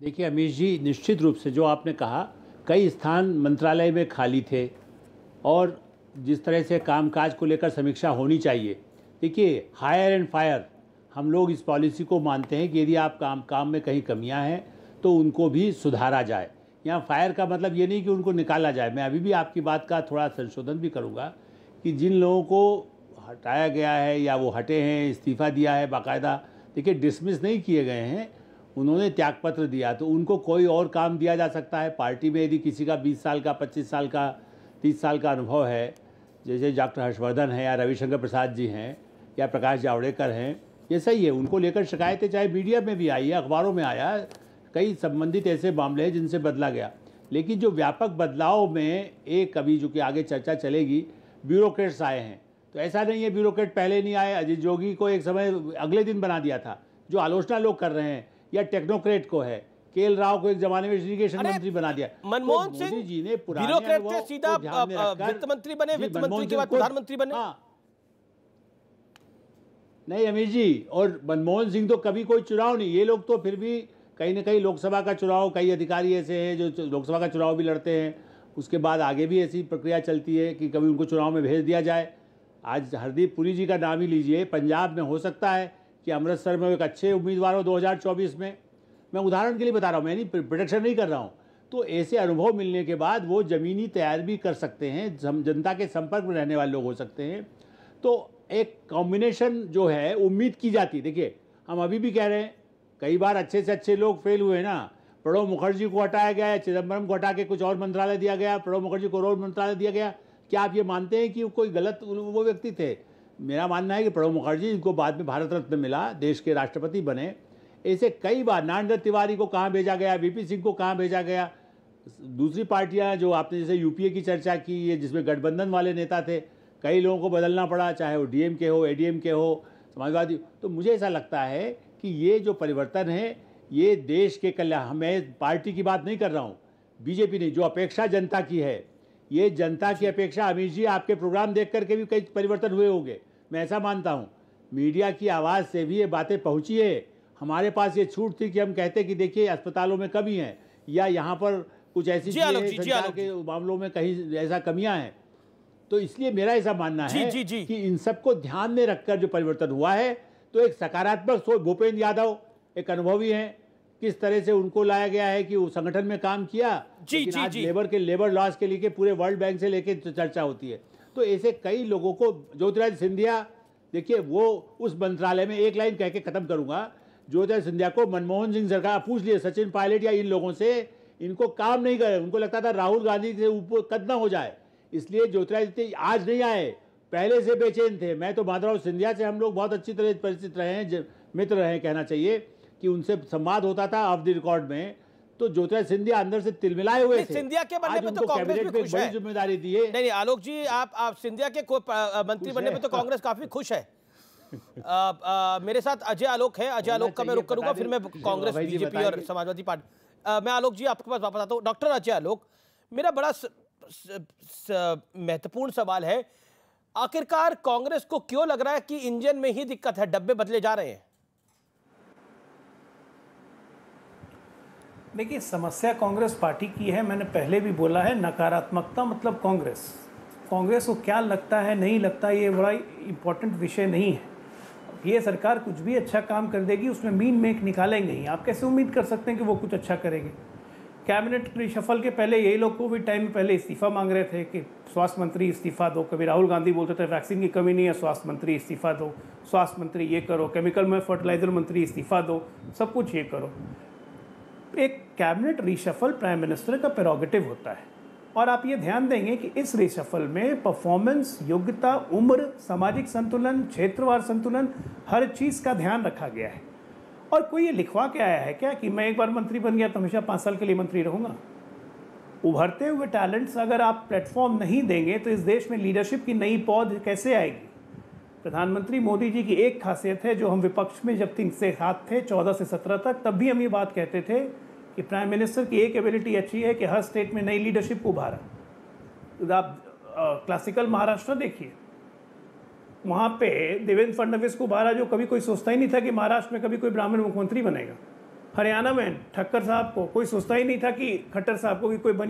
देखिए अमीश जी, निश्चित रूप से जो आपने कहा, कई स्थान मंत्रालय में खाली थे और जिस तरह से कामकाज को लेकर समीक्षा होनी चाहिए। देखिए, हायर एंड फायर, हम लोग इस पॉलिसी को मानते हैं कि यदि आप काम में कहीं कमियां हैं तो उनको भी सुधारा जाए। यहाँ फायर का मतलब ये नहीं कि उनको निकाला जाए। मैं अभी भी आपकी बात का थोड़ा संशोधन भी करूँगा कि जिन लोगों को हटाया गया है या वो हटे हैं, इस्तीफ़ा दिया है बाकायदा, देखिए डिसमिस नहीं किए गए हैं, उन्होंने त्यागपत्र दिया, तो उनको कोई और काम दिया जा सकता है। पार्टी में यदि किसी का 20 साल का, 25 साल का, 30 साल का अनुभव है, जैसे डॉक्टर हर्षवर्धन है या रविशंकर प्रसाद जी हैं या प्रकाश जावड़ेकर हैं, ये सही है। उनको लेकर शिकायतें चाहे मीडिया में भी आई है, अखबारों में आया, कई संबंधित ऐसे मामले हैं जिनसे बदला गया। लेकिन जो व्यापक बदलाव में एक अभी जो कि आगे चर्चा चलेगी, ब्यूरोक्रेट्स आए हैं, तो ऐसा नहीं है ब्यूरोक्रेट पहले नहीं आए। अजीत जोगी को एक समय अगले दिन बना दिया था, जो आलोचना लोग कर रहे हैं, या टेक्नोक्रेट को है, केएल राव को एक जमाने में इरिगेशन मंत्री बना दिया। मनमोहन सिंह मोदी जी ने पुराने ब्यूरोक्रेट थे, अनुभव सीधा को ध्यान में रखकर वित्त मंत्री बने, वित्त मंत्री के बाद प्रधानमंत्री बने। नहीं अमीर जी, और मनमोहन सिंह तो कभी कोई चुनाव नहीं, ये लोग तो फिर भी कहीं ना कहीं लोकसभा का चुनाव, कई अधिकारी ऐसे हैं जो लोकसभा का चुनाव भी लड़ते हैं, उसके बाद आगे भी ऐसी प्रक्रिया चलती है कि कभी उनको चुनाव में भेज दिया जाए। आज हरदीप पुरी जी का नाम ही लीजिए, पंजाब में हो सकता है कि अमृतसर में एक अच्छे उम्मीदवार हो 2024 में, मैं उदाहरण के लिए बता रहा हूँ, मैं नहीं प्रोडिक्शन नहीं कर रहा हूँ। तो ऐसे अनुभव मिलने के बाद वो ज़मीनी तैयार भी कर सकते हैं, जनता के संपर्क में रहने वाले लोग हो सकते हैं। तो एक कॉम्बिनेशन जो है उम्मीद की जाती है। देखिए, हम अभी भी कह रहे हैं, कई बार अच्छे से अच्छे लोग फेल हुए ना। प्रणब मुखर्जी को हटाया गया, चिदम्बरम को हटा के कुछ और मंत्रालय दिया गया, प्रणब मुखर्जी को और मंत्रालय दिया गया। क्या आप ये मानते हैं कि कोई गलत वो व्यक्ति थे? मेरा मानना है कि प्रणब मुखर्जी, जिनको बाद में भारत रत्न मिला, देश के राष्ट्रपति बने, ऐसे कई बार नारायण तिवारी को कहाँ भेजा गया, वीपी सिंह को कहाँ भेजा गया। दूसरी पार्टियां जो आपने जैसे यूपीए की चर्चा की है, जिसमें गठबंधन वाले नेता थे, कई लोगों को बदलना पड़ा, चाहे वो डीएमके हो, एडीएमके हो, समाजवादी। तो मुझे ऐसा लगता है कि ये जो परिवर्तन है, ये देश के कल्याण, मैं पार्टी की बात नहीं कर रहा हूँ, बीजेपी नहीं, जो अपेक्षा जनता की है, ये जनता की अपेक्षा। अमीश जी, आपके प्रोग्राम देख करके भी कई परिवर्तन हुए होंगे, मैं ऐसा मानता हूँ। मीडिया की आवाज़ से भी ये बातें पहुँची है। हमारे पास ये छूट थी कि हम कहते कि देखिए अस्पतालों में कमी है, या यहाँ पर कुछ ऐसी चीज़ें संचार के मामलों में कहीं ऐसा कमियां हैं। तो इसलिए मेरा ऐसा मानना है कि इन सबको ध्यान में रखकर जो परिवर्तन हुआ है, तो एक सकारात्मक सोच। भूपेंद्र यादव एक अनुभवी हैं, किस तरह से उनको लाया गया है कि वो संगठन में काम किया, लेकिन आज लेबर लॉस के लिए पूरे वर्ल्ड बैंक से लेके चर्चा होती है। तो ऐसे कई लोगों को, ज्योतिरादित्य सिंधिया, देखिए वो उस मंत्रालय में, एक लाइन कह के खत्म करूंगा, ज्योतिरादित्य सिंधिया को मनमोहन सिंह सरकार पूछ लिए, सचिन पायलट या इन लोगों से, इनको काम नहीं करे, उनको लगता था राहुल गांधी से ऊपर कद ना हो जाए, इसलिए ज्योतिरादित्य आज नहीं आए, पहले से बेचैन थे। मैं तो माधवराव सिंधिया से हम लोग बहुत अच्छी तरह परिचित रहे हैं, मित्र रहे हैं, कहना चाहिए कि उनसे संवाद होता था ऑफ द रिकॉर्ड में। तो ज्योतिरादित्य सिंधिया अंदर से तिलमिलाए हुए थे। सिंधिया के बनने पे तो कांग्रेस भी खुश है। बड़ी जिम्मेदारी दी है। नहीं आलोक जी, आप सिंधिया के मंत्री बनने पे तो कांग्रेस काफी खुश है। मेरे साथ अजय आलोक है, अजय आलोक का मैं रुख करूंगा, फिर मैं कांग्रेस, बीजेपी और समाजवादी पार्टी। मैं आलोक जी आपके पास वापस आता हूँ। डॉक्टर अजय आलोक, मेरा बड़ा महत्वपूर्ण सवाल है, आखिरकार कांग्रेस को क्यों लग रहा है कि इंजन में ही दिक्कत है, डब्बे बदले जा रहे हैं? देखिए, समस्या कांग्रेस पार्टी की है, मैंने पहले भी बोला है, नकारात्मकता मतलब कांग्रेस को क्या लगता है, नहीं लगता, ये बड़ा इंपॉर्टेंट विषय नहीं है। ये सरकार कुछ भी अच्छा काम कर देगी, उसमें मीन मेक निकालेंगे ही। आप कैसे उम्मीद कर सकते हैं कि वो कुछ अच्छा करेंगे? कैबिनेट रिशफल के पहले यही लोग कोविड टाइम में पहले इस्तीफा मांग रहे थे कि स्वास्थ्य मंत्री इस्तीफा दो। कभी राहुल गांधी बोलते थे वैक्सीन की कमी नहीं है, स्वास्थ्य मंत्री इस्तीफा दो, स्वास्थ्य मंत्री ये करो, केमिकल में फर्टिलाइजर मंत्री इस्तीफा दो, सब कुछ ये करो। एक कैबिनेट रिशफल प्राइम मिनिस्टर का प्रेरोगेटिव होता है, और आप ये ध्यान देंगे कि इस रिशफल में परफॉर्मेंस, योग्यता, उम्र, सामाजिक संतुलन, क्षेत्रवार संतुलन, हर चीज़ का ध्यान रखा गया है। और कोई ये लिखवा के आया है क्या कि मैं एक बार मंत्री बन गया तो हमेशा 5 साल के लिए मंत्री रहूँगा? उभरते हुए टैलेंट्स अगर आप प्लेटफॉर्म नहीं देंगे तो इस देश में लीडरशिप की नई पौध कैसे आएगी? प्रधानमंत्री मोदी जी की एक खासियत है, जो हम विपक्ष में जब 3 से 7 थे, 14 से 17 तक, तब भी हम ये बात कहते थे कि प्राइम मिनिस्टर की एक एबिलिटी अच्छी है कि हर स्टेट में नई लीडरशिप को उभारा। तो आप क्लासिकल महाराष्ट्र देखिए, वहाँ पे देवेंद्र फडणवीस को उभारा, जो कभी कोई सोचता ही नहीं था कि महाराष्ट्र में कभी कोई ब्राह्मण मुख्यमंत्री बनेगा। हरियाणा में ठक्कर साहब को कोई सोचता ही नहीं था कि खट्टर साहब को भी कोई बनिया